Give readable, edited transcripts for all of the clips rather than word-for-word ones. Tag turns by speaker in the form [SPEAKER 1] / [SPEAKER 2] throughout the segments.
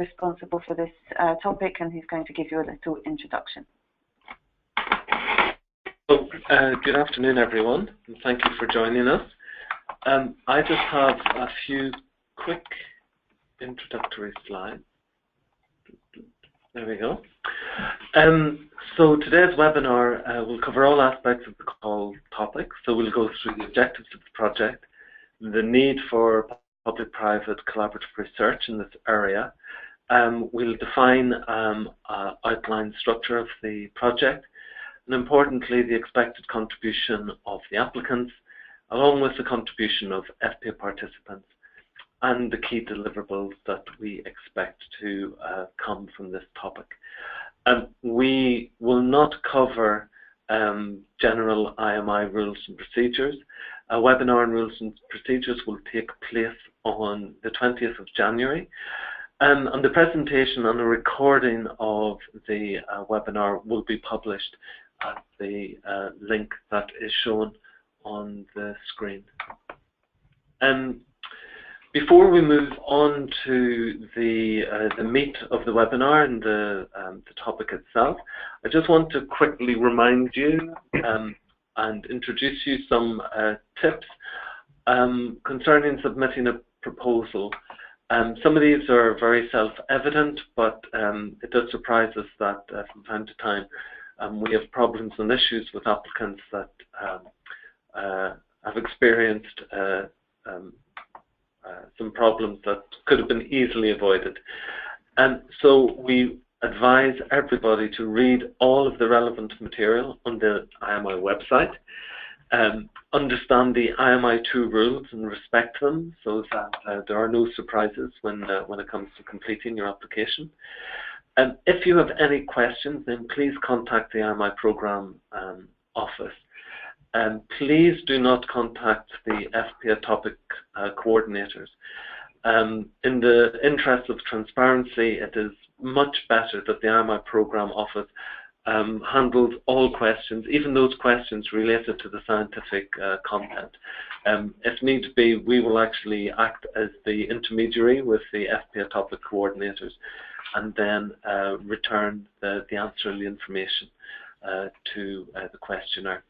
[SPEAKER 1] responsible for this topic, and he's going to give you a little introduction.
[SPEAKER 2] So, good afternoon, everyone, and thank you for joining us. I just have a few quick introductory slides. There we go. So today's webinar will cover all aspects of the call topic. So we'll go through the objectives of the project, the need for public-private collaborative research in this area. We'll define outline structure of the project, and importantly, the expected contribution of the applicants, along with the contribution of FPA participants, and the key deliverables that we expect to come from this topic. We will not cover general IMI rules and procedures. A webinar on rules and procedures will take place on the 20th of January. And the presentation and the recording of the webinar will be published at the link that is shown on the screen. Before we move on to the meat of the webinar and the topic itself, I just want to quickly remind you and introduce you some tips concerning submitting a proposal. Some of these are very self-evident, but it does surprise us that from time to time we have problems and issues with applicants that have experienced some problems that could have been easily avoided. And so we advise everybody to read all of the relevant material on the IMI website, understand the IMI2 rules and respect them so that there are no surprises when it comes to completing your application. And if you have any questions, then please contact the IMI program office. Please do not contact the FPA topic coordinators. In the interest of transparency, it is much better that the IMI program office handles all questions, even those questions related to the scientific content. If need be, we will actually act as the intermediary with the FPA topic coordinators and then return the answer and the information to the questioner.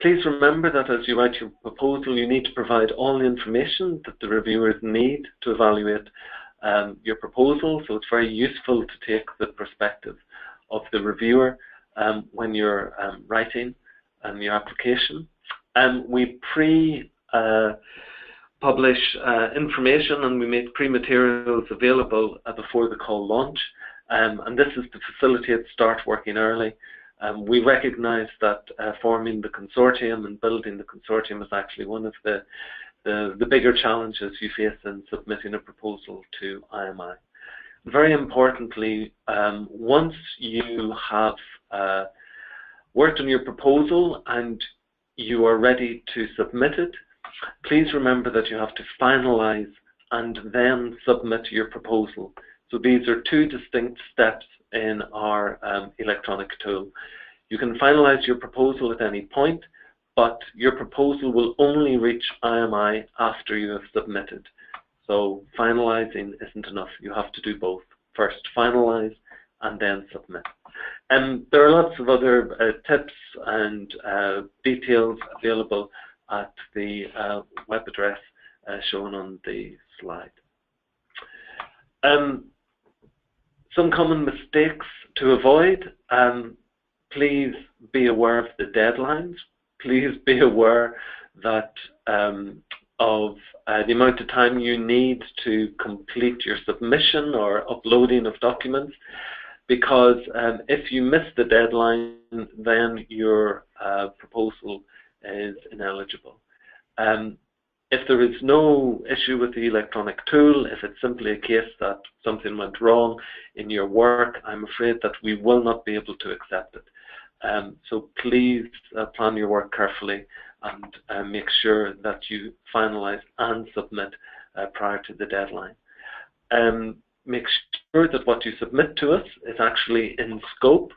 [SPEAKER 2] Please remember that as you write your proposal, you need to provide all the information that the reviewers need to evaluate your proposal. So it's very useful to take the perspective of the reviewer when you're writing your application. We publish information and we make pre-materials available before the call launch, and this is to facilitate start working early. We recognize that forming the consortium and building the consortium is actually one of the bigger challenges you face in submitting a proposal to IMI. Very importantly, once you have worked on your proposal and you are ready to submit it, please remember that you have to finalize and then submit your proposal. So these are two distinct steps in our electronic tool. You can finalize your proposal at any point, but your proposal will only reach IMI after you have submitted. So finalizing isn't enough. You have to do both. First finalize and then submit. And there are lots of other tips and details available at the web address shown on the slide. Some common mistakes to avoid. Please be aware of the deadlines. Please be aware that of the amount of time you need to complete your submission or uploading of documents, because if you miss the deadline, then your proposal is ineligible. If there is no issue with the electronic tool, if it's simply a case that something went wrong in your work, I'm afraid that we will not be able to accept it. So please plan your work carefully and make sure that you finalize and submit prior to the deadline. Make sure that what you submit to us is actually in scope.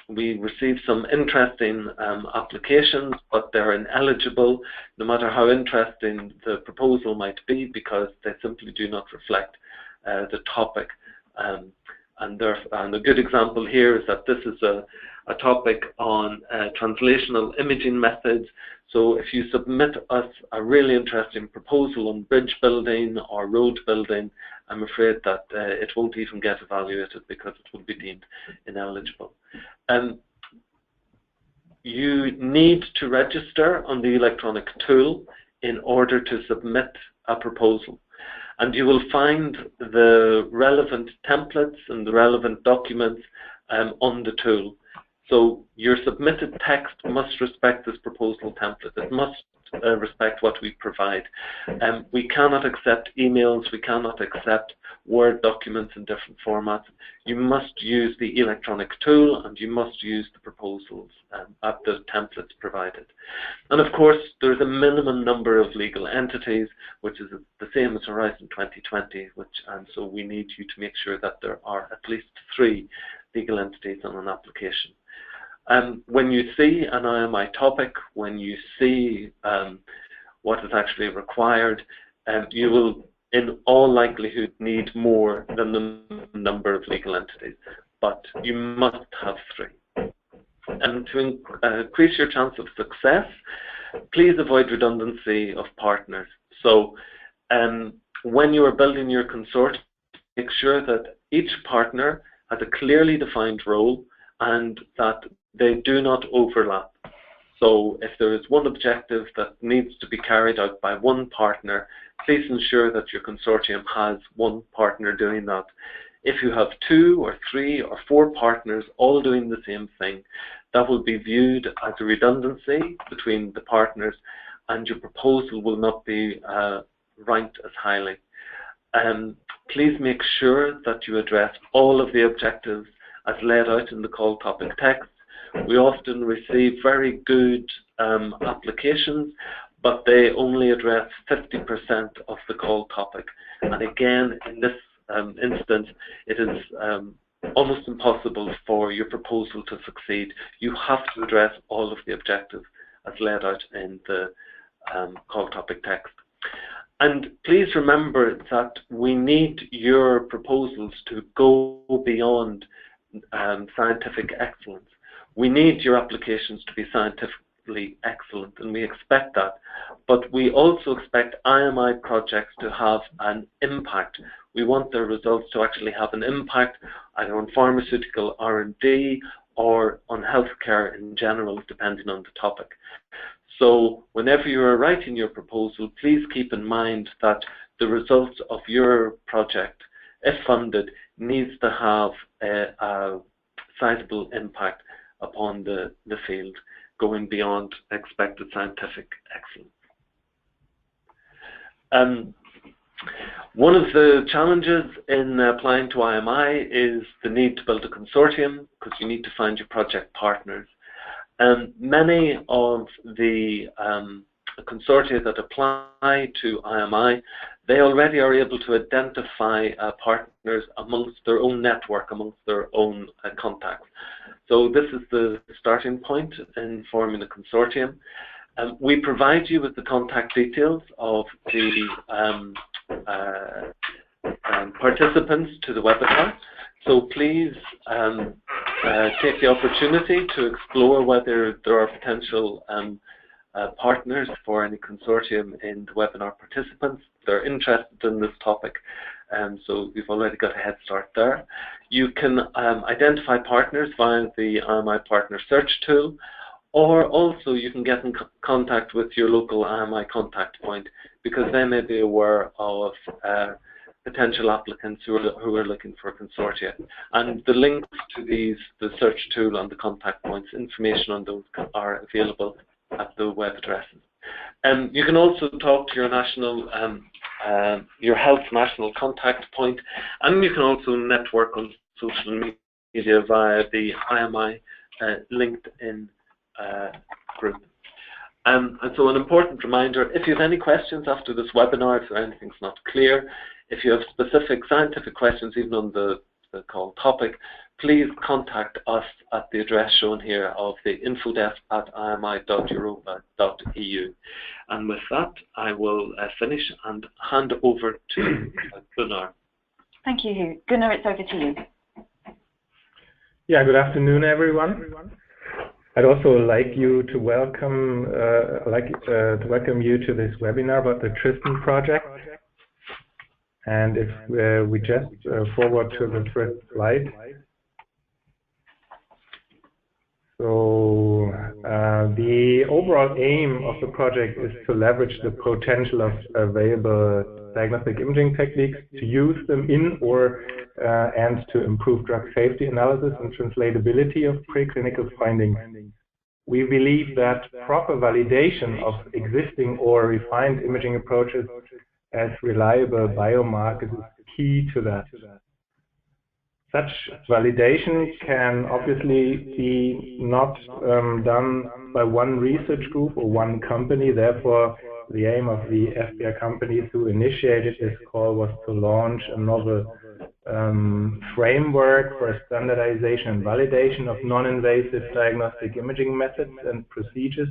[SPEAKER 2] we received some interesting applications, but they're ineligible, no matter how interesting the proposal might be, because they simply do not reflect the topic. And a good example here is that this is a topic on translational imaging methods. So if you submit us a really interesting proposal on bridge building or road building, I'm afraid that it won't even get evaluated because it will be deemed ineligible. You need to register on the electronic tool in order to submit a proposal. And you will find the relevant templates and the relevant documents on the tool. So your submitted text must respect this proposal template. It must respect what we provide. We cannot accept emails, we cannot accept Word documents in different formats. You must use the electronic tool and you must use the proposals at the templates provided. And of course, there's a minimum number of legal entities, which is the same as Horizon 2020, and so we need you to make sure that there are at least 3 legal entities on an application. When you see an IMI topic, when you see what is actually required, you will in all likelihood need more than the number of legal entities, but you must have 3. And to increase your chance of success, please avoid redundancy of partners. So when you are building your consortium, make sure that each partner has a clearly defined role and that they do not overlap. So if there is one objective that needs to be carried out by one partner, please ensure that your consortium has one partner doing that. If you have 2 or 3 or 4 partners all doing the same thing, that will be viewed as a redundancy between the partners and your proposal will not be ranked as highly. Please make sure that you address all of the objectives as laid out in the call topic text. We often receive very good applications, but they only address 50% of the call topic. And again, in this instance, it is almost impossible for your proposal to succeed. You have to address all of the objectives as laid out in the call topic text. And please remember that we need your proposals to go beyond scientific excellence. We need your applications to be scientifically excellent, and we expect that. But we also expect IMI projects to have an impact. We want their results to actually have an impact either on pharmaceutical R&D or on healthcare in general, depending on the topic. So whenever you are writing your proposal, please keep in mind that the results of your project, if funded, needs to have a sizable impact upon the field, going beyond expected scientific excellence. One of the challenges in applying to IMI is the need to build a consortium, because you need to find your project partners. Many of the consortia that apply to IMI, they already are able to identify partners amongst their own network, amongst their own contacts. So this is the starting point in forming a consortium. We provide you with the contact details of the participants to the webinar. So please take the opportunity to explore whether there are potential partners for any consortium in the webinar participants. They're interested in this topic, so we've already got a head start there. You can identify partners via the IMI Partner Search tool, or also you can get in contact with your local IMI contact point, because they may be aware of potential applicants who are looking for a consortia. And the links to these, the search tool and the contact points, information on those are available at the web addresses. You can also talk to your national, your health national contact point, and you can also network on social media via the IMI LinkedIn group. And so an important reminder, if you have any questions after this webinar, if anything's not clear, if you have specific scientific questions even on the the call topic, please contact us at the address shown here of the infodesk@imi.europa.eu. And with that, I will finish and hand over to Gunnar.
[SPEAKER 1] Thank you, Hugh. Gunnar, it's over to you.
[SPEAKER 3] Yeah, good afternoon, everyone. I'd also like to welcome you to this webinar about the TRISTAN project. And if we just forward to the first slide. So the overall aim of the project is to leverage the potential of available diagnostic imaging techniques, to use them in and to improve drug safety analysis and translatability of preclinical findings. We believe that proper validation of existing or refined imaging approaches as reliable biomarkers is key to that. Such validation can obviously be not done by one research group or one company. Therefore, the aim of the FBI companies who initiated this call was to launch a novel framework for standardization and validation of non-invasive diagnostic imaging methods and procedures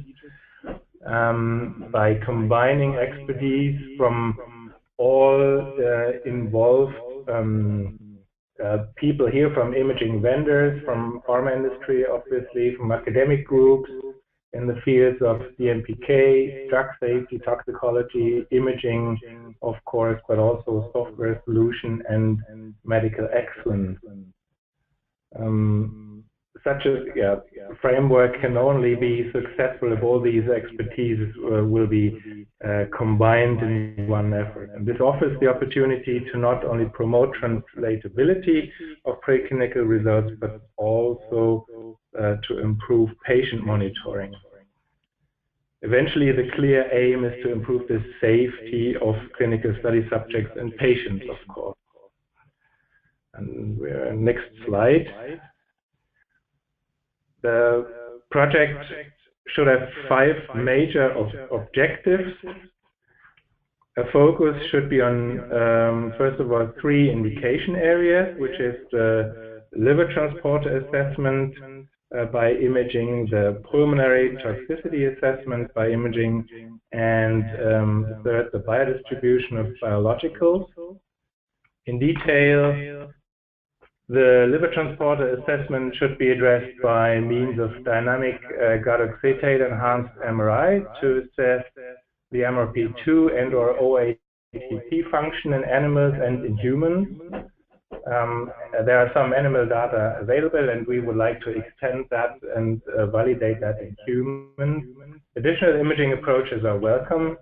[SPEAKER 3] by combining expertise from all involved people here, from imaging vendors, from pharma industry, obviously, from academic groups in the fields of DMPK, drug safety, toxicology, imaging, of course, but also software solution and medical excellence. Such a framework can only be successful if all these expertises will be combined in one effort. And this offers the opportunity to not only promote translatability of preclinical results, but also to improve patient monitoring. Eventually, the clear aim is to improve the safety of clinical study subjects and patients, of course. And next slide. The project should have 5 major objectives. A focus should be on, first of all, 3 indication areas, which is the liver transporter assessment by imaging, the pulmonary toxicity assessment by imaging, and third, the biodistribution of biologicals. In detail, the liver transporter assessment should be addressed by means of dynamic gadoxetate enhanced MRI to assess the MRP2 and/or OATP function in animals and in humans. There are some animal data available, and we would like to extend that and validate that in humans. Additional imaging approaches are welcome.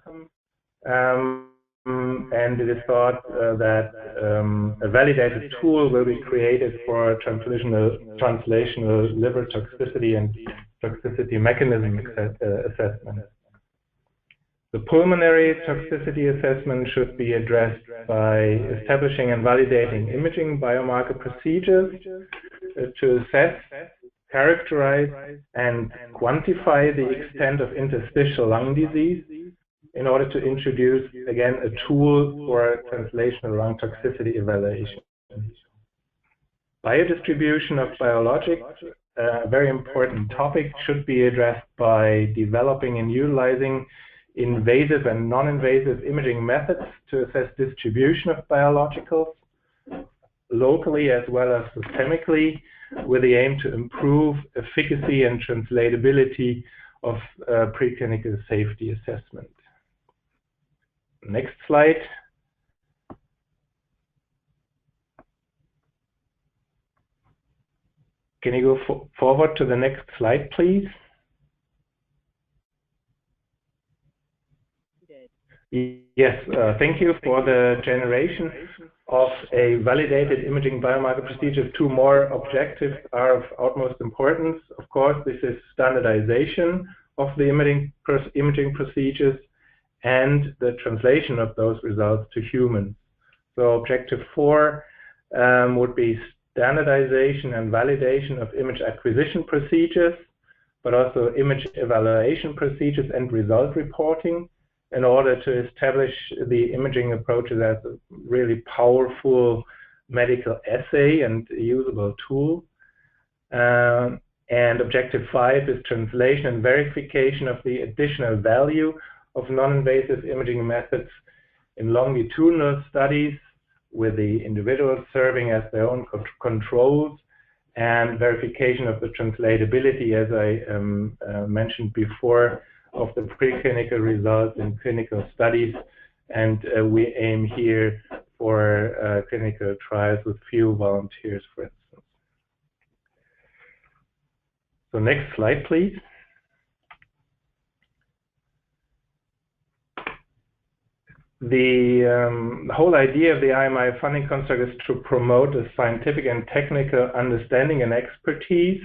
[SPEAKER 3] And it is thought that a validated tool will be created for translational liver toxicity and toxicity mechanism assessment. The pulmonary toxicity assessment should be addressed by establishing and validating imaging biomarker procedures to assess, characterize, and quantify the extent of interstitial lung disease, in order to introduce, again, a tool for translational lung toxicity evaluation. Biodistribution of biologics, a very important topic, should be addressed by developing and utilizing invasive and non-invasive imaging methods to assess distribution of biologicals locally as well as systemically, with the aim to improve efficacy and translatability of preclinical safety assessment. Next slide. Can you go forward to the next slide, please? Yes, thank you for the generation of a validated imaging biomarker procedure. 2 more objectives are of utmost importance. Of course, this is standardization of the imaging procedures and the translation of those results to humans. So objective 4 would be standardization and validation of image acquisition procedures, but also image evaluation procedures and result reporting, in order to establish the imaging approaches as really powerful medical assay and usable tool. And objective 5 is translation and verification of the additional value of non-invasive imaging methods in longitudinal studies, with the individuals serving as their own controls, and verification of the translatability, as I mentioned before, of the preclinical results in clinical studies. And we aim here for clinical trials with few volunteers, for instance. So next slide, please. The whole idea of the IMI funding construct is to promote a scientific and technical understanding and expertise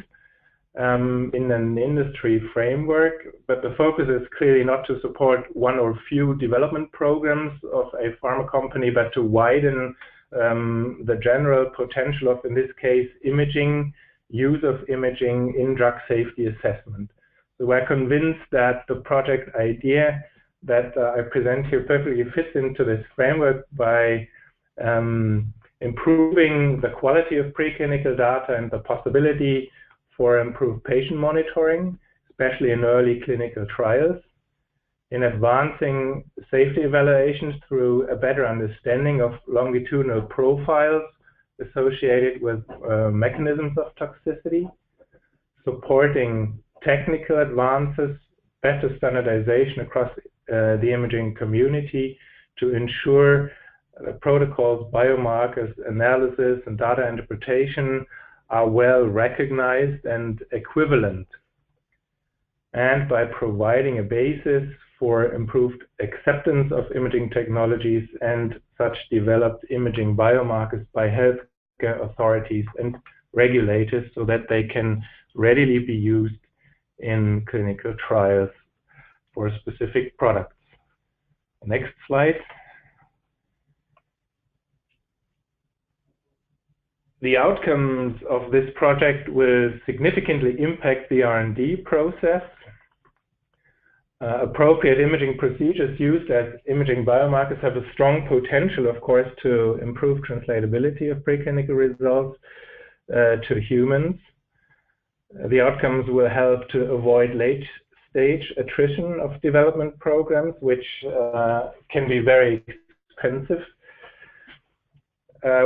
[SPEAKER 3] in an industry framework, but the focus is clearly not to support one or few development programs of a pharma company, but to widen the general potential of, in this case, imaging, use of imaging in drug safety assessment. So we're convinced that the project idea that I present here perfectly fits into this framework by improving the quality of preclinical data and the possibility for improved patient monitoring, especially in early clinical trials, in advancing safety evaluations through a better understanding of longitudinal profiles associated with mechanisms of toxicity, supporting technical advances, better standardization across the imaging community to ensure protocols, biomarkers, analysis, and data interpretation are well recognized and equivalent, and by providing a basis for improved acceptance of imaging technologies and such developed imaging biomarkers by healthcare authorities and regulators so that they can readily be used in clinical trials for specific products. Next slide. The outcomes of this project will significantly impact the R&D process. Appropriate imaging procedures used as imaging biomarkers have a strong potential, of course, to improve translatability of preclinical results to humans. The outcomes will help to avoid late-stage attrition of development programs, which can be very expensive.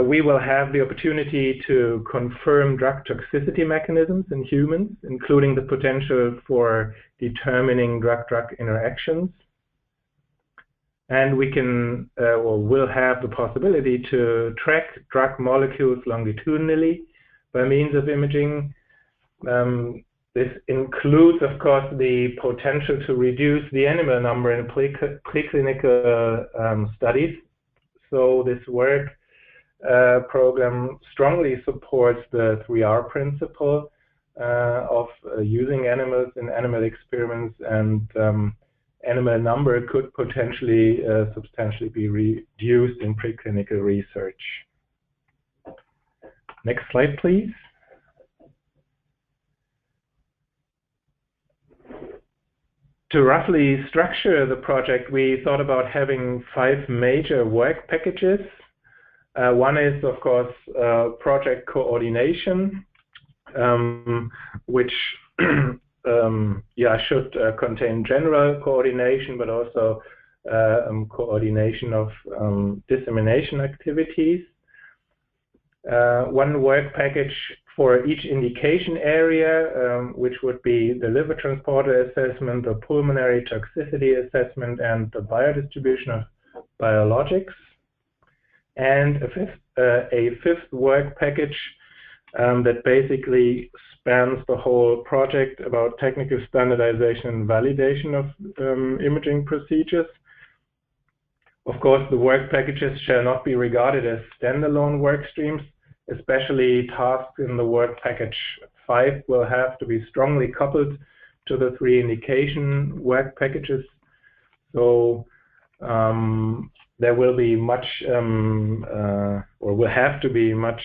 [SPEAKER 3] We will have the opportunity to confirm drug toxicity mechanisms in humans, including the potential for determining drug-drug interactions. And we can, or will have the possibility to track drug molecules longitudinally by means of imaging. This includes, of course, the potential to reduce the animal number in preclinical studies. So this work program strongly supports the 3R principle of using animals in animal experiments, and animal number could potentially substantially be reduced in preclinical research. Next slide, please. To roughly structure the project, we thought about having 5 major work packages. One is, of course, project coordination, which should contain general coordination, but also coordination of dissemination activities. One work package for each indication area, which would be the liver transporter assessment, the pulmonary toxicity assessment, and the biodistribution of biologics. And a fifth work package that basically spans the whole project about technical standardization and validation of imaging procedures. Of course, the work packages shall not be regarded as standalone work streams, especially tasks in the work package 5 will have to be strongly coupled to the 3 indication work packages. So there will be much, or will have to be much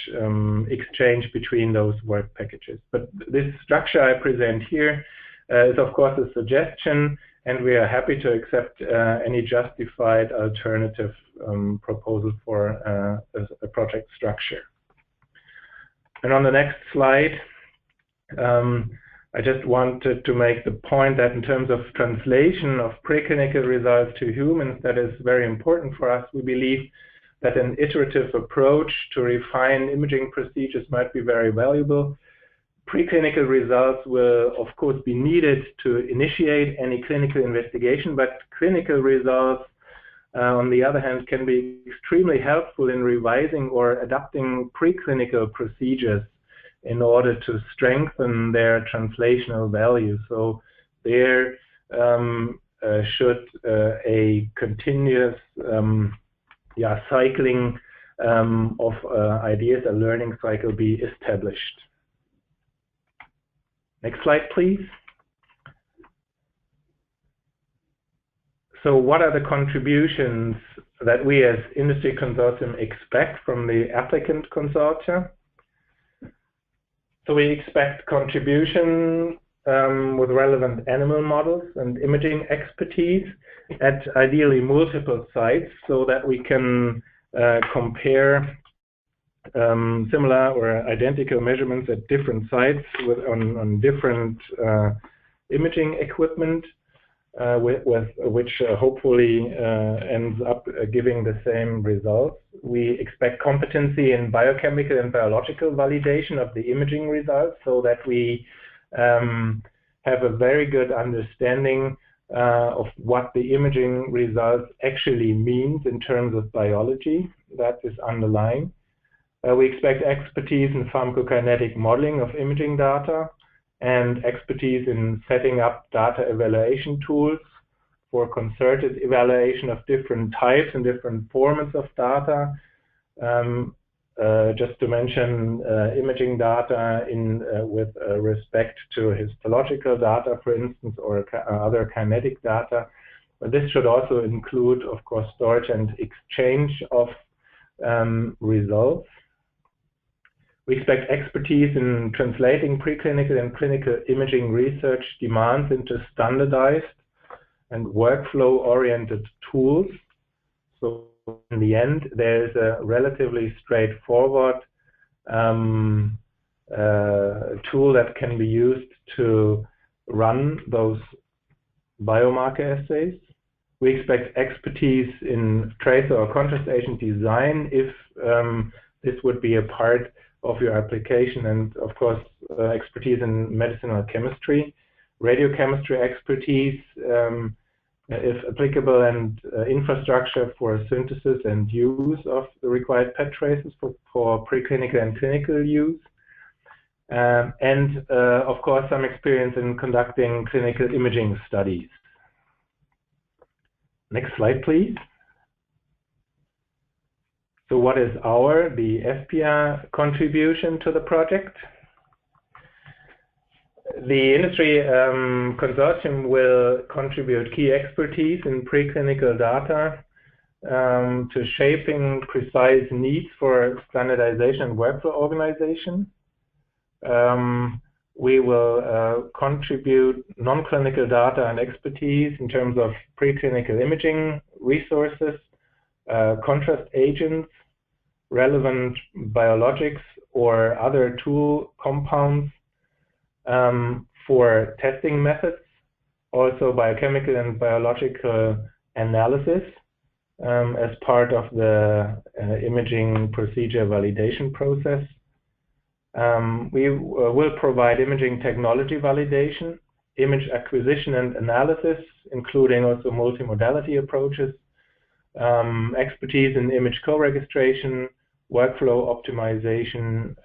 [SPEAKER 3] exchange between those work packages. But this structure I present here is, of course, a suggestion, and we are happy to accept any justified alternative proposal for a project project structure. And on the next slide, I just wanted to make the point that in terms of translation of preclinical results to humans, that is very important for us. We believe that an iterative approach to refine imaging procedures might be very valuable. Preclinical results will, of course, be needed to initiate any clinical investigation, but clinical results, on the other hand, can be extremely helpful in revising or adapting preclinical procedures in order to strengthen their translational value. So there should a continuous cycling of ideas, a learning cycle, be established. Next slide, please. So what are the contributions that we as industry consortium expect from the Applicant consortia? So we expect contribution with relevant animal models and imaging expertise at ideally multiple sites so that we can compare similar or identical measurements at different sites on different imaging equipment, which hopefully ends up giving the same results. We expect competency in biochemical and biological validation of the imaging results so that we have a very good understanding of what the imaging results actually means in terms of biology. That is underlying. We expect expertise in pharmacokinetic modeling of imaging data and expertise in setting up data evaluation tools for concerted evaluation of different types and different formats of data. Just to mention imaging data with respect to histological data, for instance, or other kinetic data. But this should also include, of course, storage and exchange of results. We expect expertise in translating preclinical and clinical imaging research demands into standardized and workflow-oriented tools. So in the end, there is a relatively straightforward tool that can be used to run those biomarker assays. We expect expertise in tracer or contrast agent design if this would be a part of your application, and of course expertise in medicinal chemistry, radiochemistry expertise if applicable, and infrastructure for synthesis and use of the required PET traces for preclinical and clinical use, and of course some experience in conducting clinical imaging studies. Next slide, please. So what is the FPR contribution to the project? The industry consortium will contribute key expertise in preclinical data to shaping precise needs for standardization and workflow organization. We will contribute non-clinical data and expertise in terms of preclinical imaging resources, contrast agents, relevant biologics or other tool compounds for testing methods, also biochemical and biological analysis as part of the imaging procedure validation process. We will provide imaging technology validation, image acquisition and analysis, including also multimodality approaches, expertise in image co-registration, workflow optimization,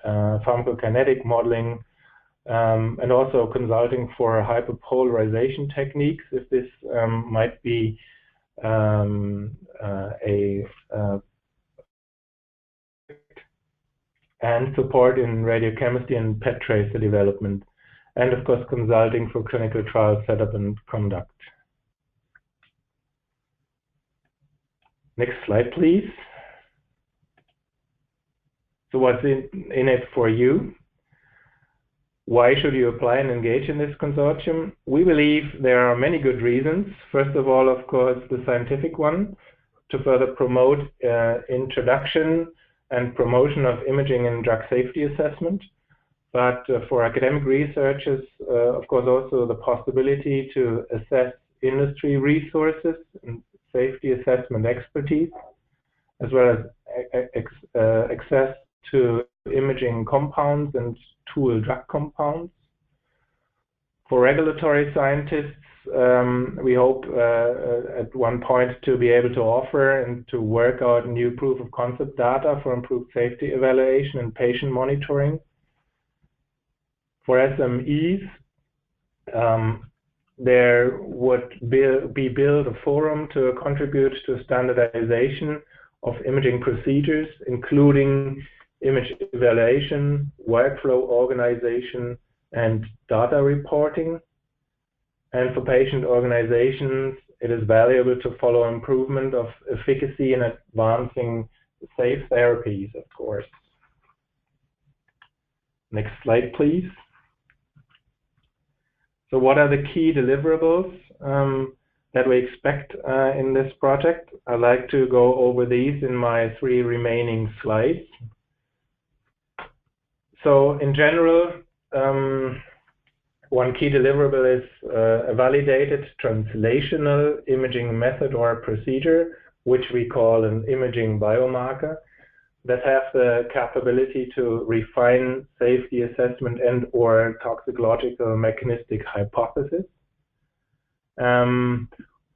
[SPEAKER 3] pharmacokinetic modeling, and also consulting for hyperpolarization techniques, if this might be and support in radiochemistry and PET tracer development, and of course consulting for clinical trial setup and conduct. Next slide, please. So what's in it for you? Why should you apply and engage in this consortium? We believe there are many good reasons. First of all, of course, the scientific one, to further promote introduction and promotion of imaging and drug safety assessment. But for academic researchers, of course, also the possibility to assess industry resources and safety assessment expertise, as well as access to imaging compounds and tool drug compounds. For regulatory scientists, we hope at one point to be able to offer and to work out new proof of concept data for improved safety evaluation and patient monitoring. For SMEs, there would be built a forum to contribute to standardization of imaging procedures, including image evaluation, workflow organization, and data reporting. And for patient organizations, it is valuable to follow improvement of efficacy in advancing safe therapies, of course. Next slide, please. So what are the key deliverables that we expect in this project? I'd like to go over these in my 3 remaining slides. So in general, one key deliverable is a validated translational imaging method or procedure, which we call an imaging biomarker, that have the capability to refine safety assessment and or toxicological mechanistic hypothesis.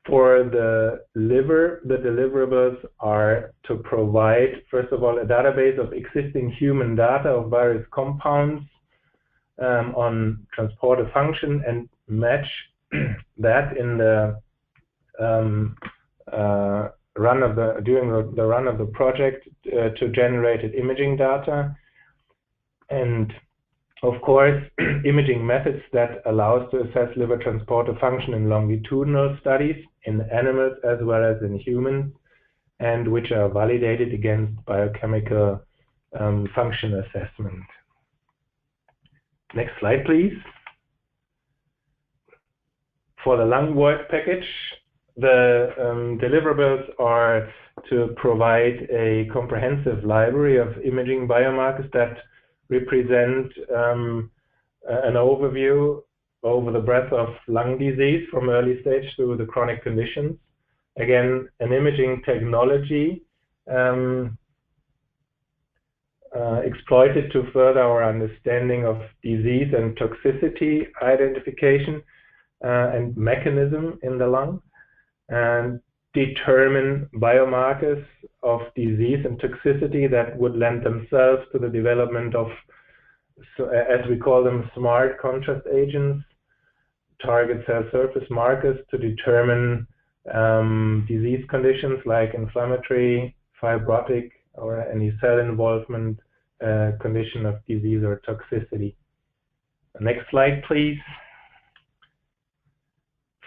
[SPEAKER 3] For the liver, the deliverables are to provide, first of all, a database of existing human data of various compounds on transporter function and match that in the during the run of the project to generated imaging data, and of course imaging methods that allow us to assess liver transporter function in longitudinal studies in animals as well as in humans, and which are validated against biochemical function assessment. Next slide, please. For the lung work package, the deliverables are to provide a comprehensive library of imaging biomarkers that represent an overview over the breadth of lung disease from early stage through the chronic conditions. Again, an imaging technology exploited to further our understanding of disease and toxicity identification and mechanism in the lung, and determine biomarkers of disease and toxicity that would lend themselves to the development of, as we call them, smart contrast agents, target cell surface markers to determine disease conditions like inflammatory, fibrotic, or any cell involvement condition of disease or toxicity. Next slide, please.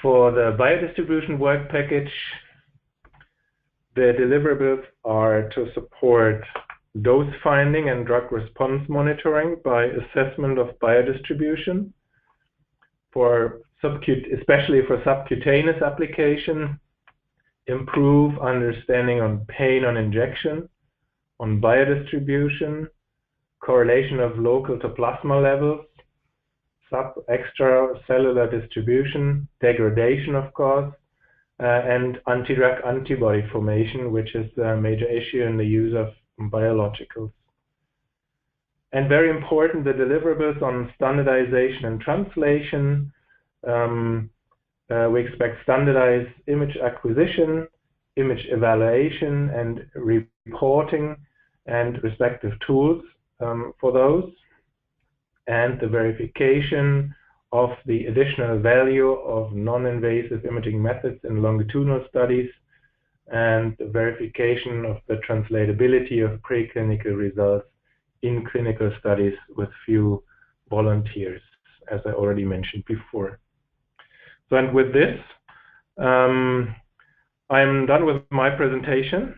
[SPEAKER 3] For the biodistribution work package, the deliverables are to support dose finding and drug response monitoring by assessment of biodistribution, especially for subcutaneous application, improve understanding on pain on injection, on biodistribution, correlation of local to plasma levels, extracellular distribution, degradation, of course, and anti-drug antibody formation, which is a major issue in the use of biologicals. And very important, the deliverables on standardization and translation. We expect standardized image acquisition, image evaluation, and reporting, and respective tools for those, and the verification of the additional value of non-invasive imaging methods in longitudinal studies, and the verification of the translatability of preclinical results in clinical studies with few volunteers, as I already mentioned before. So, and with this, I'm done with my presentation,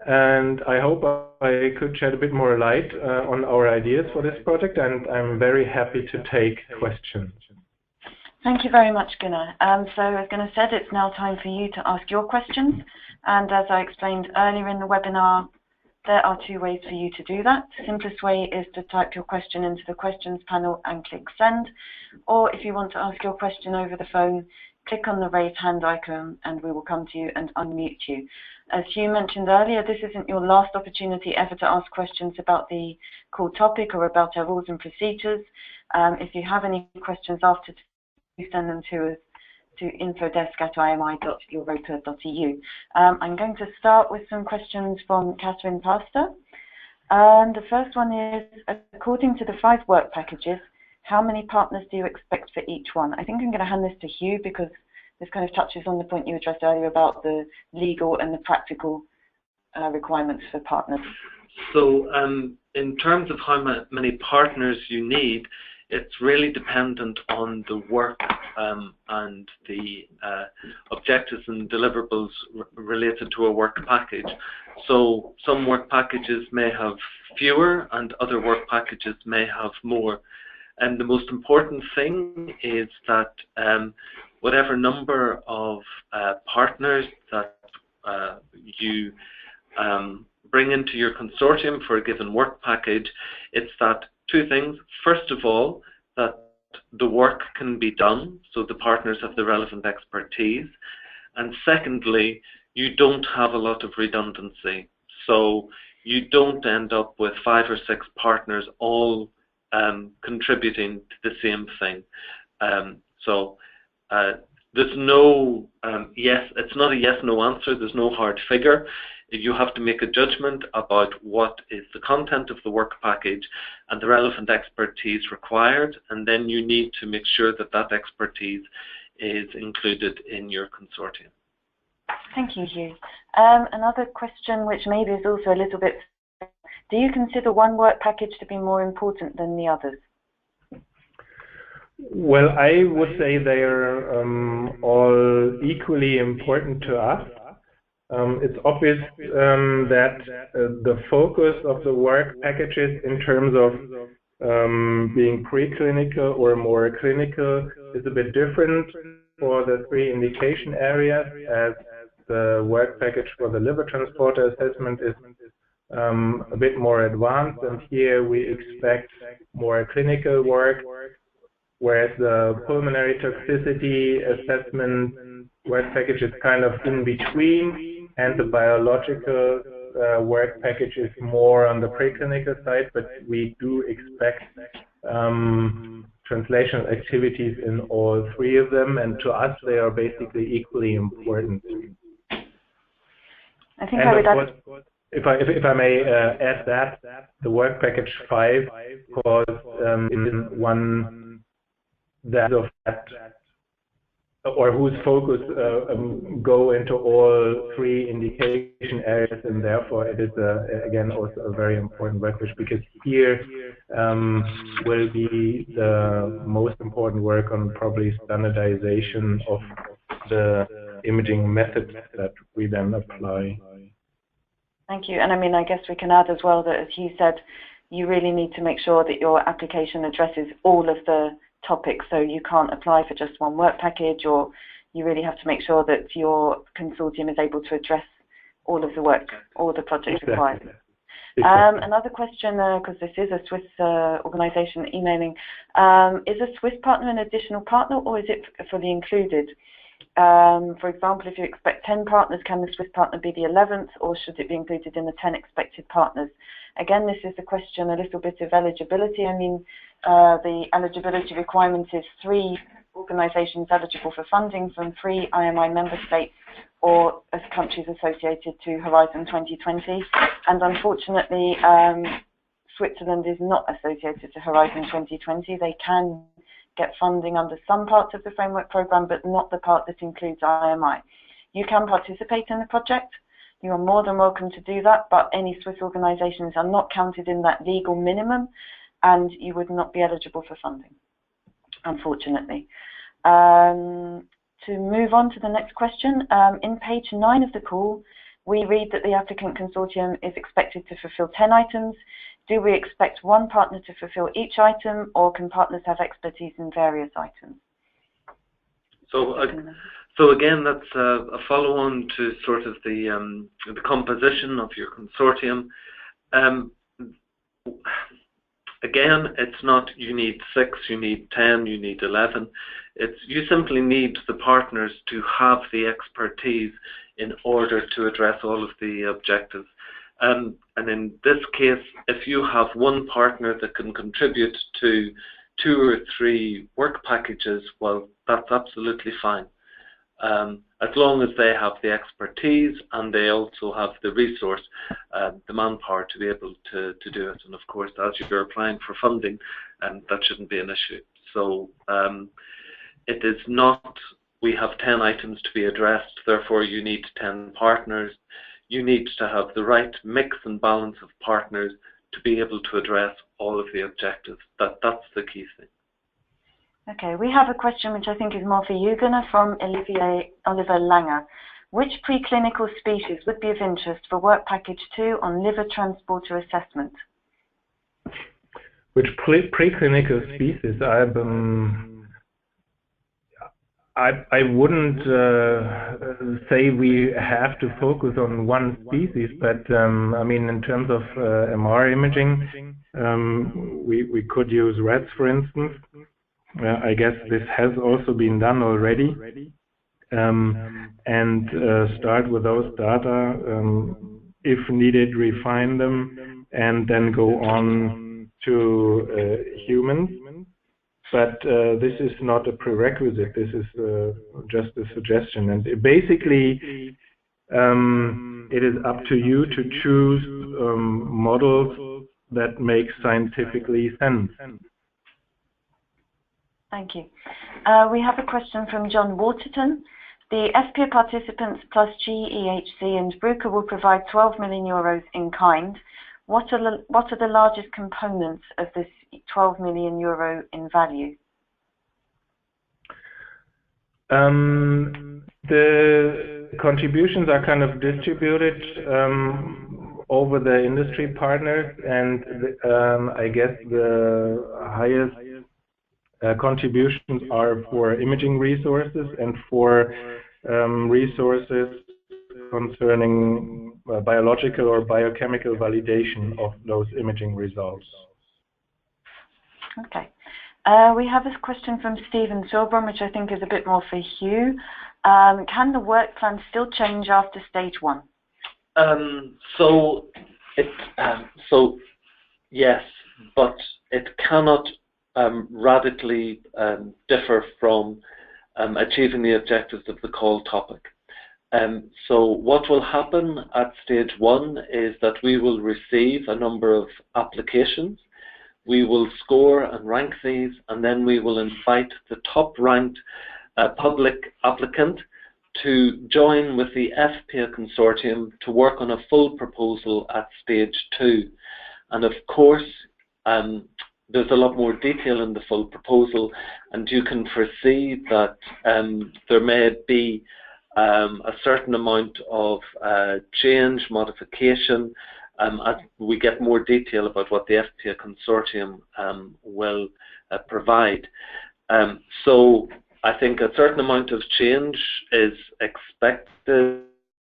[SPEAKER 3] and I hope I could shed a bit more light on our ideas for this project, and I'm very happy to take questions.
[SPEAKER 1] Thank you very much, Gunnar. So as Gunnar said, it's now time for you to ask your questions. And as I explained earlier in the webinar, There are two ways for you to do that. The simplest way is to type your question into the questions panel and click send. Or if you want to ask your question over the phone, click on the raise hand icon and we will come to you and unmute you. As Hugh mentioned earlier, this isn't your last opportunity ever to ask questions about the core topic or about our rules and procedures. If you have any questions after, please send them to us to info@imi2.europa.eu. I'm going to start with some questions from Catherine Pastor. The first one is, according to the 5 work packages, how many partners do you expect for each one? I think I'm going to hand this to Hugh because this kind of touches on the point you addressed earlier about the legal and the practical requirements for partners.
[SPEAKER 2] So in terms of how many partners you need, it's really dependent on the work and the objectives and deliverables related to a work package. So some work packages may have fewer and other work packages may have more. And the most important thing is that whatever number of partners that you bring into your consortium for a given work package, it's that 2 things. First of all, that the work can be done, so the partners have the relevant expertise. And secondly, you don't have a lot of redundancy. So you don't end up with 5 or 6 partners all contributing to the same thing. There's no it's not a yes-no answer, there's no hard figure. You have to make a judgment about what is the content of the work package and the relevant expertise required, and then you need to make sure that that expertise is included in your consortium.
[SPEAKER 1] Thank you, Hugh. Another question which maybe is also a little bit, do you consider one work package to be more important than the others?
[SPEAKER 3] Well, I would say they are all equally important to us. It's obvious that the focus of the work packages in terms of being preclinical or more clinical is a bit different for the 3 indication areas, as the work package for the liver transporter assessment is a bit more advanced, and here we expect more clinical work, whereas the pulmonary toxicity assessment work package is kind of in between, and the biological work package is more on the preclinical side, but we do expect translational activities in all 3 of them, and to us they are basically equally important.
[SPEAKER 1] I think I would add,
[SPEAKER 3] if I may add that, the work package 5 was in one that of that, or whose focus go into all 3 indication areas, and therefore it is again also a very important work package, because here will be the most important work on probably standardization of the imaging methods that we then apply.
[SPEAKER 1] Thank you. And I mean, I guess we can add as well that, as Hugh said, you really need to make sure that your application addresses all of the topics, so you can't apply for just one work package, or you really have to make sure that your consortium is able to address all of the work, all the projects required. Another question, because this is a Swiss organization emailing, is a Swiss partner an additional partner, or is it fully included? For example, if you expect 10 partners, can the Swiss partner be the 11th, or should it be included in the 10 expected partners? Again, this is a question a little bit of eligibility. I mean, the eligibility requirement is 3 organizations eligible for funding from 3 IMI member states or as countries associated to Horizon 2020. And unfortunately, Switzerland is not associated to Horizon 2020. They can get funding under some parts of the framework program, but not the part that includes IMI. You can participate in the project. You are more than welcome to do that, but any Swiss organizations are not counted in that legal minimum, and you would not be eligible for funding, unfortunately. To move on to the next question, in page 9 of the call, we read that the applicant consortium is expected to fulfill 10 items. Do we expect one partner to fulfill each item, or can partners have expertise in various items?
[SPEAKER 2] So So again, that's a follow-on to sort of the composition of your consortium. Again, it's not you need 6, you need 10, you need 11. It's you simply need the partners to have the expertise in order to address all of the objectives. And in this case, if you have one partner that can contribute to 2 or 3 work packages, well, that's absolutely fine. As long as they have the expertise and they also have the resource, the manpower to be able to do it. And of course, as you're applying for funding, that shouldn't be an issue. So it is not, we have 10 items to be addressed, therefore you need 10 partners. You need to have the right mix and balance of partners to be able to address all of the objectives. That's the key thing.
[SPEAKER 1] Okay, we have a question which I think is more for you, Gunnar, from Oliver Langer. Which preclinical species would be of interest for work package 2 on liver transporter assessment?
[SPEAKER 3] Which preclinical species? I wouldn't say we have to focus on one species, but I mean, in terms of MR imaging, we could use rats, for instance. I guess this has also been done already, and start with those data, if needed, refine them, and then go on to humans. But this is not a prerequisite. This is just a suggestion, and basically, it is up to you to choose models that make scientifically sense.
[SPEAKER 1] Thank you. We have a question from John Waterton. The FPIA participants plus GEHC and Bruker will provide 12 million euros in kind. What are the largest components of this 12 million euro in value?
[SPEAKER 3] The contributions are kind of distributed over the industry partners, and I guess the highest contributions are for imaging resources and for resources concerning biological or biochemical validation of those imaging results.
[SPEAKER 1] Okay. We have this question from Stephen Silbron, which I think is a bit more for Hugh. Can the work plan still change after stage 1?
[SPEAKER 2] So yes, but it cannot radically differ from achieving the objectives of the call topic. So what will happen at stage 1 is that we will receive a number of applications. We will score and rank these, and then we will invite the top ranked public applicant to join with the FPIA consortium to work on a full proposal at stage 2. And of course, there's a lot more detail in the full proposal, and you can foresee that there may be a certain amount of change, modification, as we get more detail about what the FPIA consortium will provide. So I think a certain amount of change is expected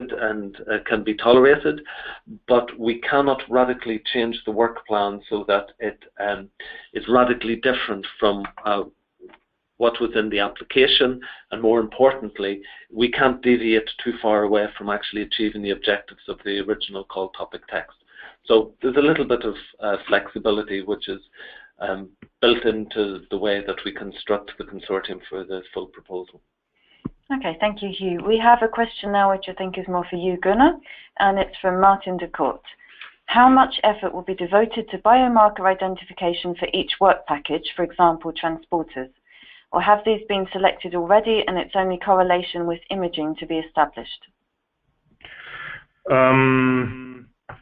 [SPEAKER 2] and can be tolerated, but we cannot radically change the work plan so that it is radically different from what was in the application, and more importantly, we can't deviate too far away from actually achieving the objectives of the original call topic text. So there's a little bit of flexibility which is built into the way that we construct the consortium for the full proposal.
[SPEAKER 1] Okay, thank you, Hugh. We have a question now which I think is more for you, Gunnar, and it's from Martin de Court. How much effort will be devoted to biomarker identification for each work package, for example, transporters? Or have these been selected already and it's only correlation with imaging to be established?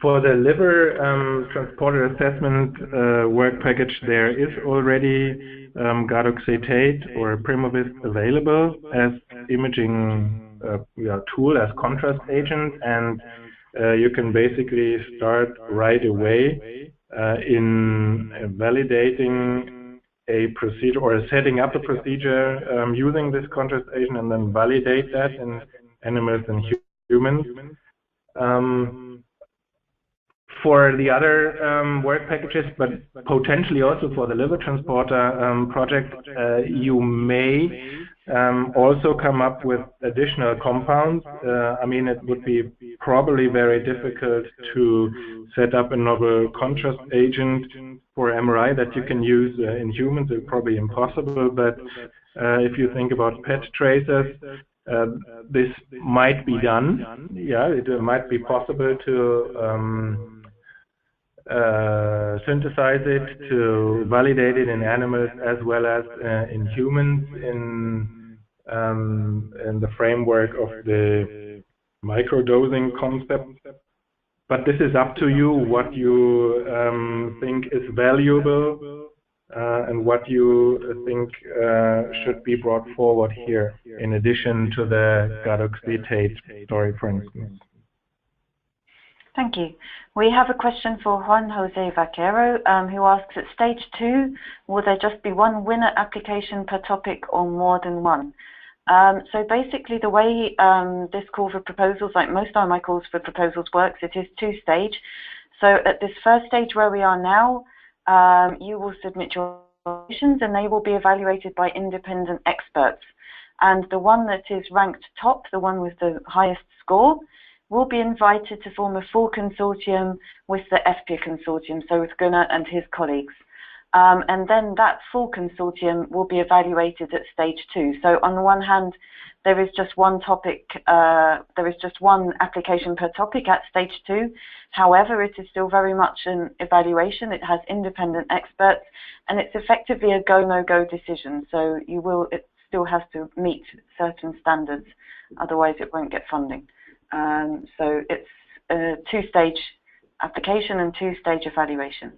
[SPEAKER 3] For the liver transporter assessment work package, there is already gadoxetate or Primovis available as imaging tool, as contrast agent, and you can basically start right away in validating a procedure or setting up a procedure using this contrast agent and then validate that in animals and humans. For the other work packages, but potentially also for the liver transporter project, you may also come up with additional compounds. I mean, it would be probably very difficult to set up a novel contrast agent for MRI that you can use in humans. It's probably impossible, but if you think about PET tracers, this might be done. Yeah, it might be possible to synthesize it, to validate it in animals as well as in humans in the framework of the microdosing concept. But this is up to you what you think is valuable and what you think should be brought forward here, in addition to the gadoxetate story, for instance.
[SPEAKER 1] Thank you. We have a question for Juan Jose Vaquero, who asks, at stage 2, will there just be one winner application per topic or more than one? So basically the way this call for proposals, like most of my calls for proposals works, it is 2-stage. So at this first stage where we are now, you will submit your applications and they will be evaluated by independent experts. And the one that is ranked top, the one with the highest score, will be invited to form a full consortium with the FPIA consortium, so with Gunnar and his colleagues. And then that full consortium will be evaluated at stage 2. So on the one hand, there is just one topic, there is just one application per topic at stage 2. However, it is still very much an evaluation. It has independent experts, and it's effectively a go, no-go decision. So it still has to meet certain standards, otherwise it won't get funding. So it's a 2-stage application and 2-stage evaluation.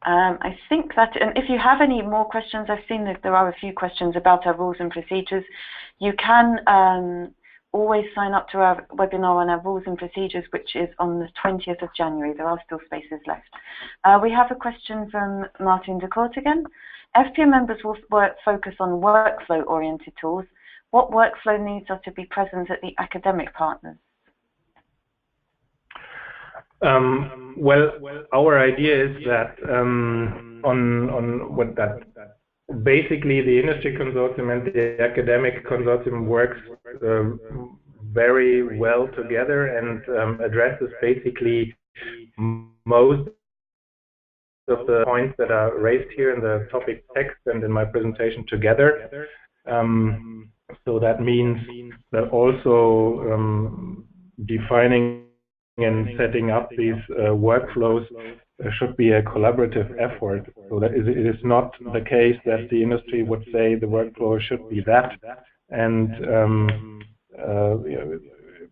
[SPEAKER 1] I think that, and if you have any more questions, I've seen that there are a few questions about our rules and procedures. You can always sign up to our webinar on our rules and procedures, which is on the 20th of January. There are still spaces left. We have a question from Martin de Court again. FPIA members will focus on workflow-oriented tools. What workflow needs are to be present at the academic partners?
[SPEAKER 3] Well, our idea is that basically the industry consortium and the academic consortium works very well together and addresses basically most of the points that are raised here in the topic text and in my presentation together. So that means that also defining and setting up these workflows should be a collaborative effort. So that it is not the case that the industry would say the workflow should be that, and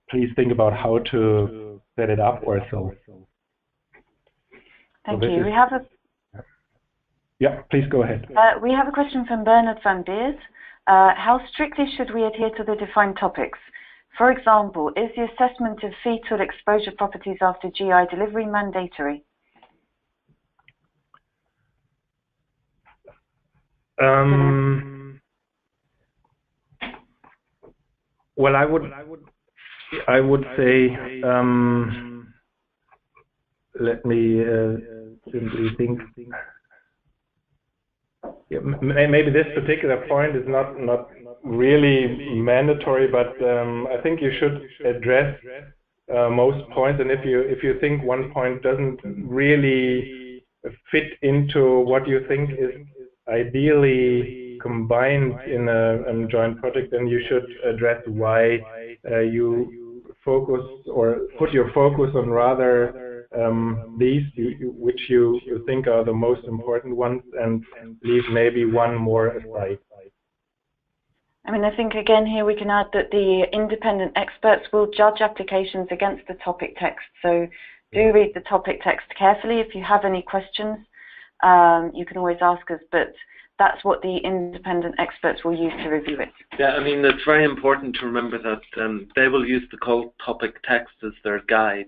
[SPEAKER 3] please think about how to set it up or so.
[SPEAKER 1] Thank you. We have a
[SPEAKER 3] Yeah, please go ahead.
[SPEAKER 1] We have a question from Bernard van Beers. How strictly should we adhere to the defined topics? For example, is the assessment of fetal exposure properties after GI delivery mandatory?
[SPEAKER 3] Well, I would say, let me simply think. Yeah, maybe this particular point is not really mandatory, but I think you should address most points. And if you think one point doesn't really fit into what you think is ideally combined in a joint project, then you should address why you focus or put your focus on rather these which you think are the most important ones, and leave maybe one more aside.
[SPEAKER 1] I mean, I think again here we can add that the independent experts will judge applications against the topic text. So do read the topic text carefully. If you have any questions, you can always ask us, but that's what the independent experts will use to review it.
[SPEAKER 2] Yeah, I mean, it's very important to remember that they will use the topic text as their guide.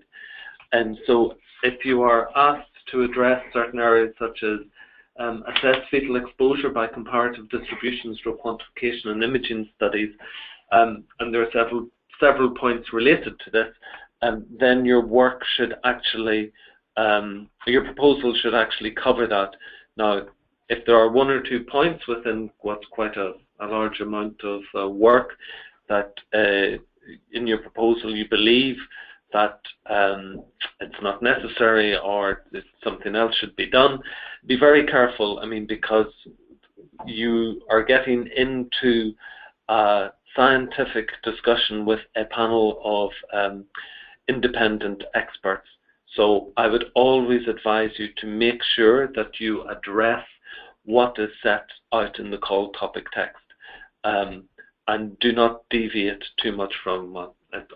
[SPEAKER 2] And so if you are asked to address certain areas such as assess fetal exposure by comparative distributions through quantification and imaging studies, and there are several points related to this, then your work should actually, your proposal should actually cover that. Now, if there are 1 or 2 points within what's quite a large amount of work that in your proposal you believe that it's not necessary or that something else should be done, be very careful. I mean, because you are getting into a scientific discussion with a panel of independent experts. So I would always advise you to make sure that you address what is set out in the call topic text, and do not deviate too much from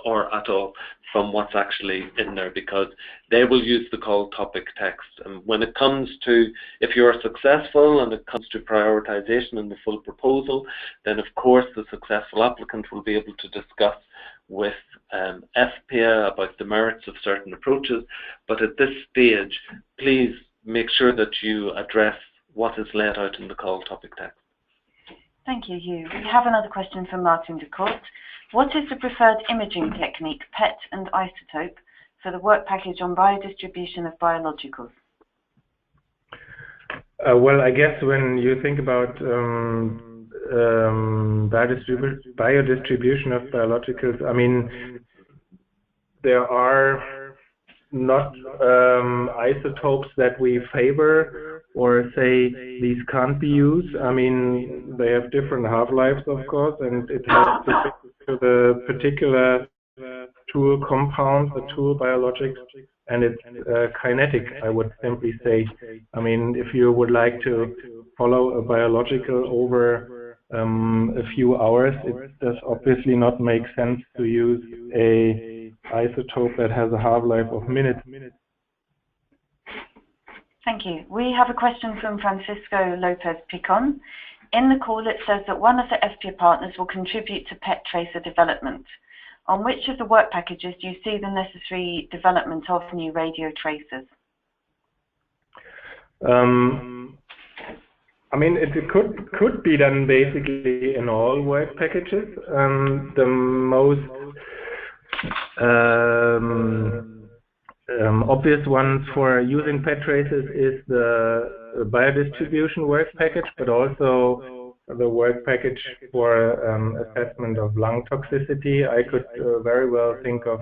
[SPEAKER 2] or at all from what's actually in there, because they will use the call topic text. And when it comes to, if you're successful and it comes to prioritization in the full proposal, then of course the successful applicant will be able to discuss with FPA about the merits of certain approaches. But at this stage, please make sure that you address what is laid out in the call topic text.
[SPEAKER 1] Thank you, Hugh. We have another question from Martin de Court. What is the preferred imaging technique, PET and isotope, for the work package on biodistribution of biologicals?
[SPEAKER 3] Well, I guess when you think about biodistribution of biologicals, I mean, there are not isotopes that we favor or say these can't be used. I mean, they have different half-lives, of course, and it has to to the particular tool compound, the tool biologics, and it's kinetic, I would simply say. I mean, if you would like to follow a biological over a few hours, it does obviously not make sense to use a isotope that has a half-life of minutes.
[SPEAKER 1] Thank you. We have a question from Francisco Lopez Picon. In the call, it says that one of the FPA partners will contribute to PET tracer development. On which of the work packages do you see the necessary development of new radio tracers?
[SPEAKER 3] I mean, it could be done basically in all work packages. The most obvious ones for using PET tracers is the biodistribution work package, but also the work package for assessment of lung toxicity. I could very well think of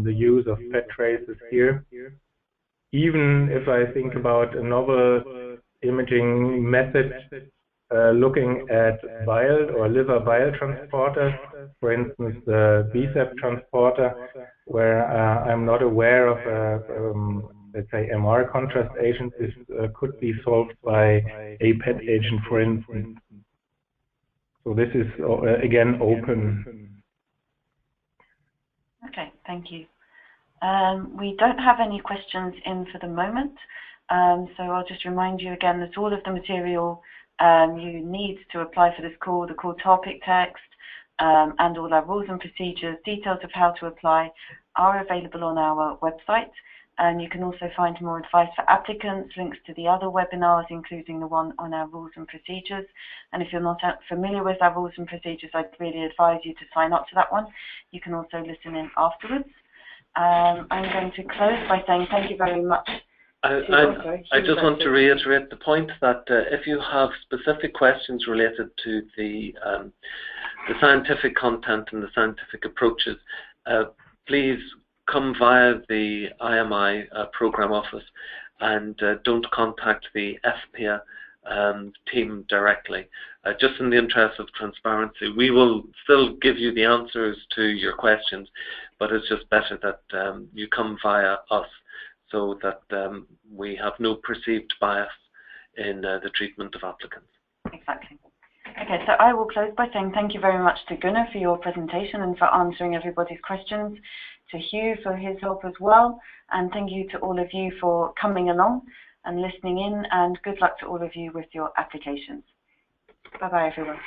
[SPEAKER 3] the use of PET tracers here. Even if I think about a novel imaging method looking at bile or liver bile transporters, for instance, the BSEP transporter, where I'm not aware of let's say MR contrast agent. This could be solved by a PET agent, for instance. So this is again open.
[SPEAKER 1] Okay, thank you. We don't have any questions in for the moment, so I'll just remind you again that all of the material you need to apply for this call, the call topic text, and all our rules and procedures, details of how to apply, are available on our website. And you can also find more advice for applicants, links to the other webinars, including the one on our rules and procedures. And if you're not familiar with our rules and procedures, I'd really advise you to sign up to that one. You can also listen in afterwards. I'm going to close by saying thank you very much.
[SPEAKER 2] I just want to reiterate the point that if you have specific questions related to the scientific content and the scientific approaches, please come via the IMI program office and don't contact the FPA team directly. Just in the interest of transparency, we will still give you the answers to your questions, but it's just better that you come via us so that we have no perceived bias in the treatment of applicants.
[SPEAKER 1] Exactly. Okay, so I will close by saying thank you very much to Gunnar for your presentation and for answering everybody's questions, to Hugh for his help as well, and thank you to all of you for coming along and listening in, and good luck to all of you with your applications. Bye-bye, everyone.